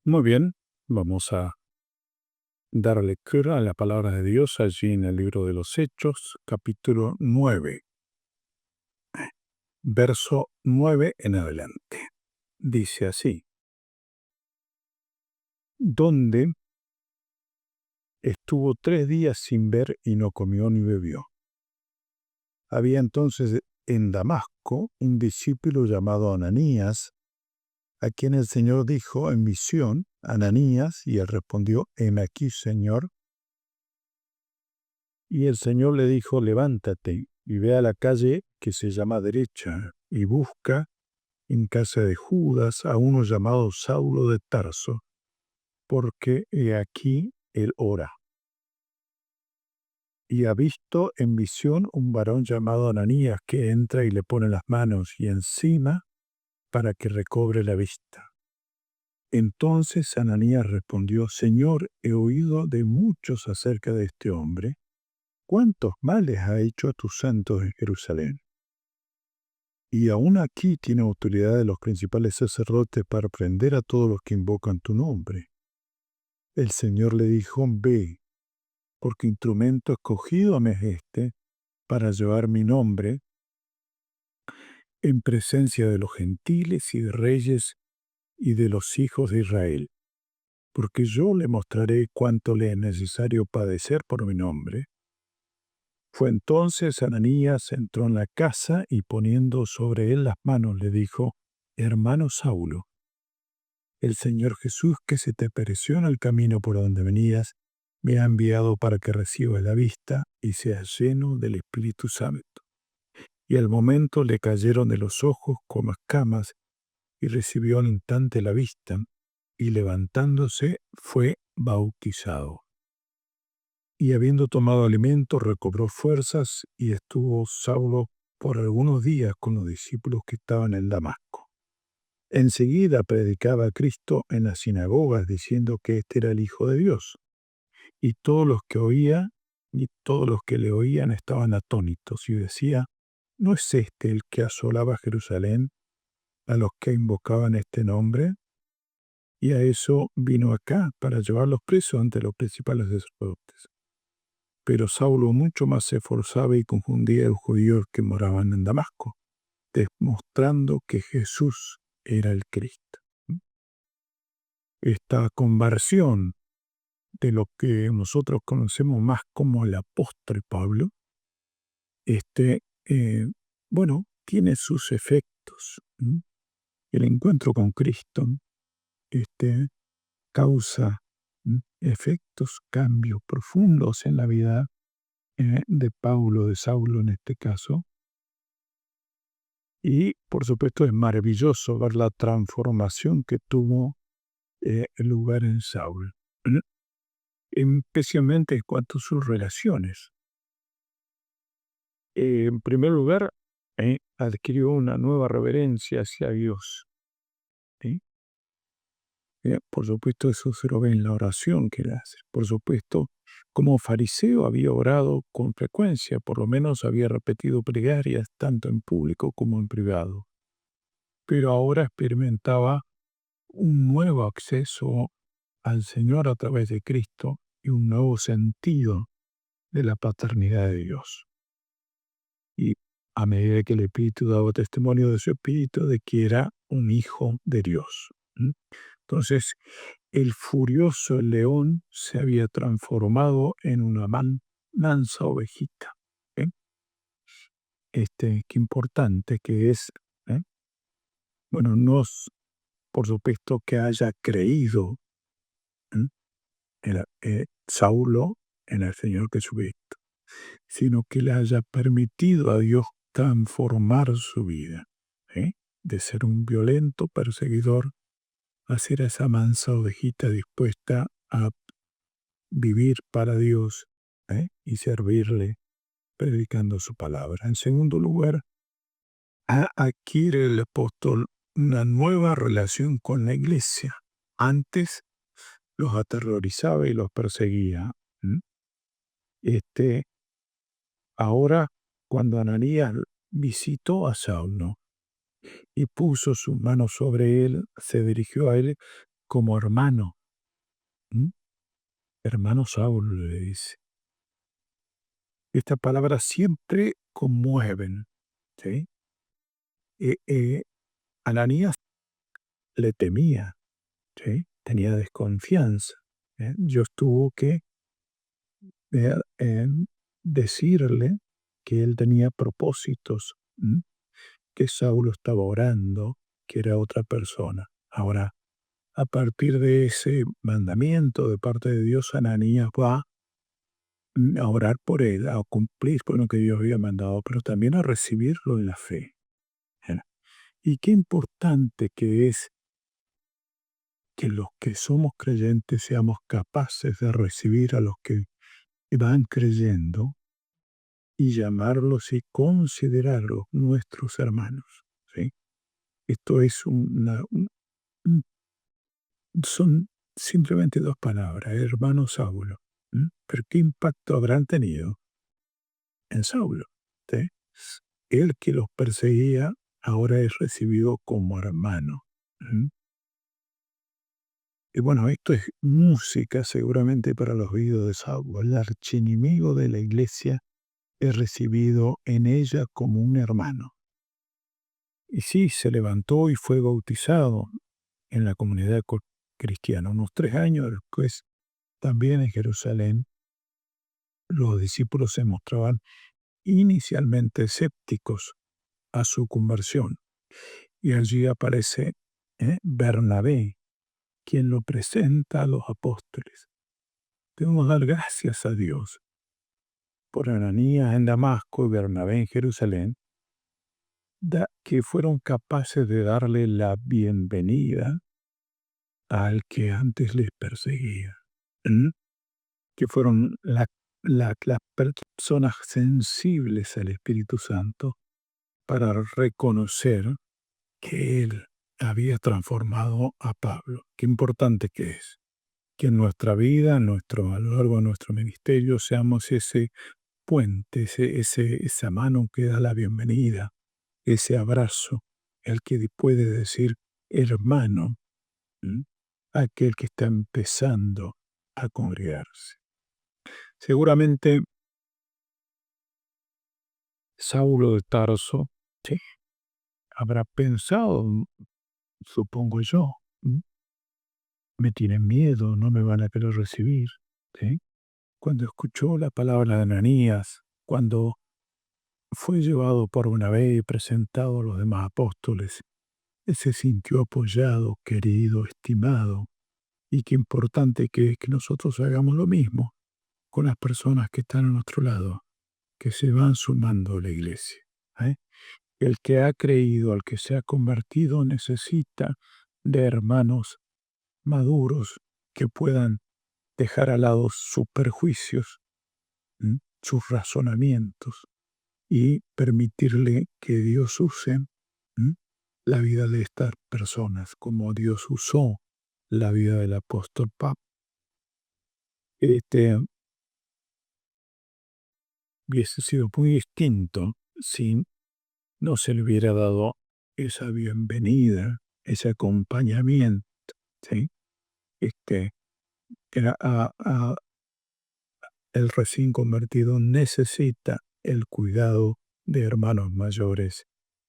Muy bien, vamos a dar lectura a la palabra de Dios allí en el libro de los Hechos, capítulo 9, verso 9 en adelante. Dice así: donde estuvo 3 días sin ver y no comió ni bebió. Había entonces en Damasco un discípulo llamado Ananías, a quien el Señor dijo en visión: Ananías, y él respondió: heme aquí, Señor. Y el Señor le dijo: levántate y ve a la calle que se llama Derecha, y busca en casa de Judas a uno llamado Saulo de Tarso, porque he aquí él ora. Y ha visto en visión un varón llamado Ananías que entra y le pone las manos y encima para que recobre la vista. Entonces Ananías respondió: Señor, he oído de muchos acerca de este hombre. ¿Cuántos males ha hecho a tus santos en Jerusalén? Y aún aquí tiene autoridad de los principales sacerdotes para prender a todos los que invocan tu nombre. El Señor le dijo: ve, porque instrumento escogido me es este para llevar mi nombre en presencia de los gentiles y de reyes y de los hijos de Israel, porque yo le mostraré cuánto le es necesario padecer por mi nombre. Fue entonces Ananías, entró en la casa y poniendo sobre él las manos le dijo: hermano Saulo, el Señor Jesús, que se te apareció en el camino por donde venías, me ha enviado para que recibas la vista y seas lleno del Espíritu Santo. Y al momento le cayeron de los ojos como escamas, y recibió al instante la vista, y levantándose fue bautizado. Y habiendo tomado alimento, recobró fuerzas, y estuvo Saulo por algunos días con los discípulos que estaban en Damasco. Enseguida predicaba a Cristo en las sinagogas, diciendo que éste era el Hijo de Dios. Y todos los que oían y todos los que le oían estaban atónitos, y decía: ¿no es este el que asolaba Jerusalén a los que invocaban este nombre? Y a eso vino acá, para llevarlos presos ante los principales sacerdotes. Pero Saulo mucho más se esforzaba y confundía a los judíos que moraban en Damasco, demostrando que Jesús era el Cristo. Esta conversión de lo que nosotros conocemos más como el apóstol Pablo, este, tiene sus efectos. El encuentro con Cristo causa efectos, cambios profundos en la vida de Pablo, de Saulo en este caso. Y por supuesto es maravilloso ver la transformación que tuvo lugar en Saulo, especialmente en cuanto a sus relaciones. En primer lugar, adquirió una nueva reverencia hacia Dios. ¿Sí? Por supuesto, eso se lo ve en la oración que él hace. Por supuesto, como fariseo había orado con frecuencia, por lo menos había repetido plegarias tanto en público como en privado. Pero ahora experimentaba un nuevo acceso al Señor a través de Cristo y un nuevo sentido de la paternidad de Dios. Y a medida que el Espíritu daba testimonio de su Espíritu, de que era un hijo de Dios. Entonces, el furioso león se había transformado en una mansa ovejita. ¿eh? Qué importante que es. ¿eh? Bueno, no es, por supuesto, que haya creído Saulo en el Señor Jesucristo, sino que le haya permitido a Dios transformar su vida, de ser un violento perseguidor a ser esa mansa ovejita dispuesta a vivir para Dios y servirle predicando su palabra. En segundo lugar, adquiere el apóstol una nueva relación con la iglesia. Antes los aterrorizaba y los perseguía. Ahora, cuando Ananías visitó a Saulo y puso sus manos sobre él, se dirigió a él como hermano. ¿Mm? Hermano Saulo le dice. Estas palabras siempre conmueven, ¿sí? Ananías le temía, ¿sí? Tenía desconfianza. Dios tuvo que decirle que él tenía propósitos, que Saulo estaba orando, que era otra persona. Ahora, a partir de ese mandamiento de parte de Dios, Ananías va a orar por él, a cumplir con lo que Dios había mandado, pero también a recibirlo en la fe. ¿Eh? Y qué importante que es que los que somos creyentes seamos capaces de recibir a los que van creyendo y llamarlos y considerarlos nuestros hermanos. ¿Sí? Esto es un- son simplemente dos palabras, hermano Saulo. Pero ¿qué impacto habrán tenido en Saulo? ¿Sí? Él que los perseguía ahora es recibido como hermano. ¿Mm? Y bueno, esto es música seguramente para los oídos de Saulo. El archienemigo de la iglesia es recibido en ella como un hermano. Y sí, se levantó y fue bautizado en la comunidad cristiana. Unos 3 años después, también en Jerusalén, los discípulos se mostraban inicialmente escépticos a su conversión. Y allí aparece Bernabé, quien lo presenta a los apóstoles. Debemos dar gracias a Dios por Ananías en Damasco y Bernabé en Jerusalén, que fueron capaces de darle la bienvenida al que antes les perseguía. ¿Mm? Que fueron las personas sensibles al Espíritu Santo para reconocer que Él había transformado a Pablo. Qué importante que es que en nuestra vida, a lo largo de nuestro ministerio, seamos ese puente, esa mano que da la bienvenida, ese abrazo, el que puede decir hermano, ¿m? Aquel que está empezando a congregarse. Seguramente Saulo de Tarso, sí, habrá pensado, supongo yo, me tienen miedo, no me van a querer recibir. ¿Sí? Cuando escuchó la palabra de Ananías, cuando fue llevado por Bernabé y presentado a los demás apóstoles, él se sintió apoyado, querido, estimado, y qué importante que es que nosotros hagamos lo mismo con las personas que están a nuestro lado, que se van sumando a la iglesia. ¿Eh? El que ha creído, al que se ha convertido, necesita de hermanos maduros que puedan dejar al lado sus perjuicios, sus razonamientos, y permitirle que Dios use ¿m? la vida de estas personas como Dios usó la vida del apóstol Pablo. Este hubiese sido muy distinto si no se le hubiera dado esa bienvenida, ese acompañamiento, ¿sí? Este, el recién convertido necesita el cuidado de hermanos mayores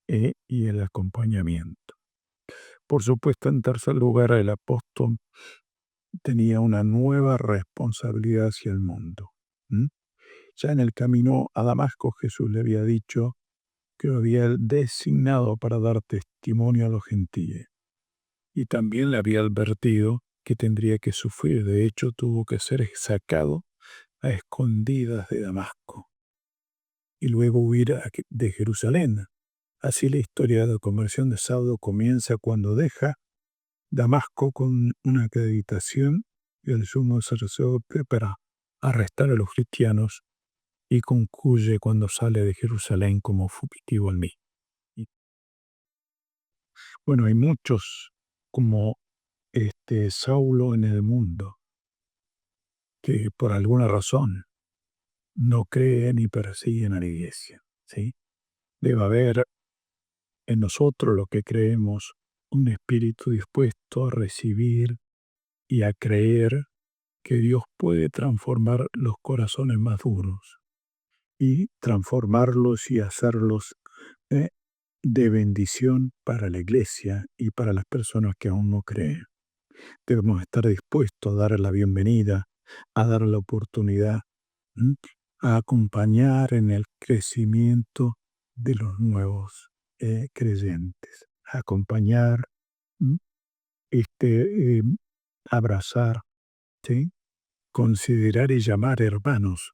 y el acompañamiento. Por supuesto, en tercer lugar, el apóstol tenía una nueva responsabilidad hacia el mundo. ¿M? Ya en el camino a Damasco, Jesús le había dicho que lo había designado para dar testimonio a los gentiles. Y también le había advertido que tendría que sufrir. De hecho, tuvo que ser sacado a escondidas de Damasco y luego huir de Jerusalén. Así la historia de la conversión de Saulo comienza cuando deja Damasco con una acreditación del sumo sacerdote para arrestar a los cristianos y concluye cuando sale de Jerusalén como fugitivo al mismo. Y, bueno, hay muchos como Saulo en el mundo que por alguna razón no creen y persiguen a la iglesia. ¿Sí? Debe haber en nosotros, lo que creemos, un espíritu dispuesto a recibir y a creer que Dios puede transformar los corazones más duros y transformarlos y hacerlos eh, de bendición para la iglesia y para las personas que aún no creen. Debemos estar dispuestos a dar la bienvenida, a dar la oportunidad, ¿m? A acompañar en el crecimiento de los nuevos creyentes, a acompañar, ¿m? este, abrazar, ¿sí? Considerar y llamar hermanos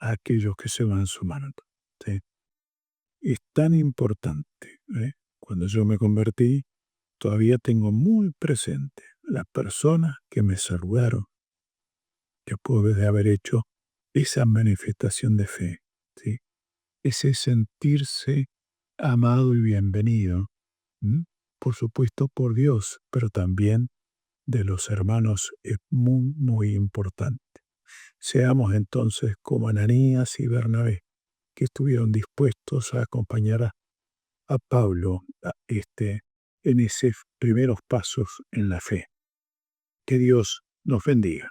a aquellos que se van sumando. ¿Sí? Es tan importante. Cuando yo me convertí, todavía tengo muy presente las personas que me saludaron después de haber hecho esa manifestación de fe. ¿Sí? Ese sentirse amado y bienvenido, ¿m? Por supuesto por Dios, pero también de los hermanos es muy, muy importante. Seamos entonces como Ananías y Bernabé, que estuvieron dispuestos a acompañar a Pablo en esos primeros pasos en la fe. Que Dios nos bendiga.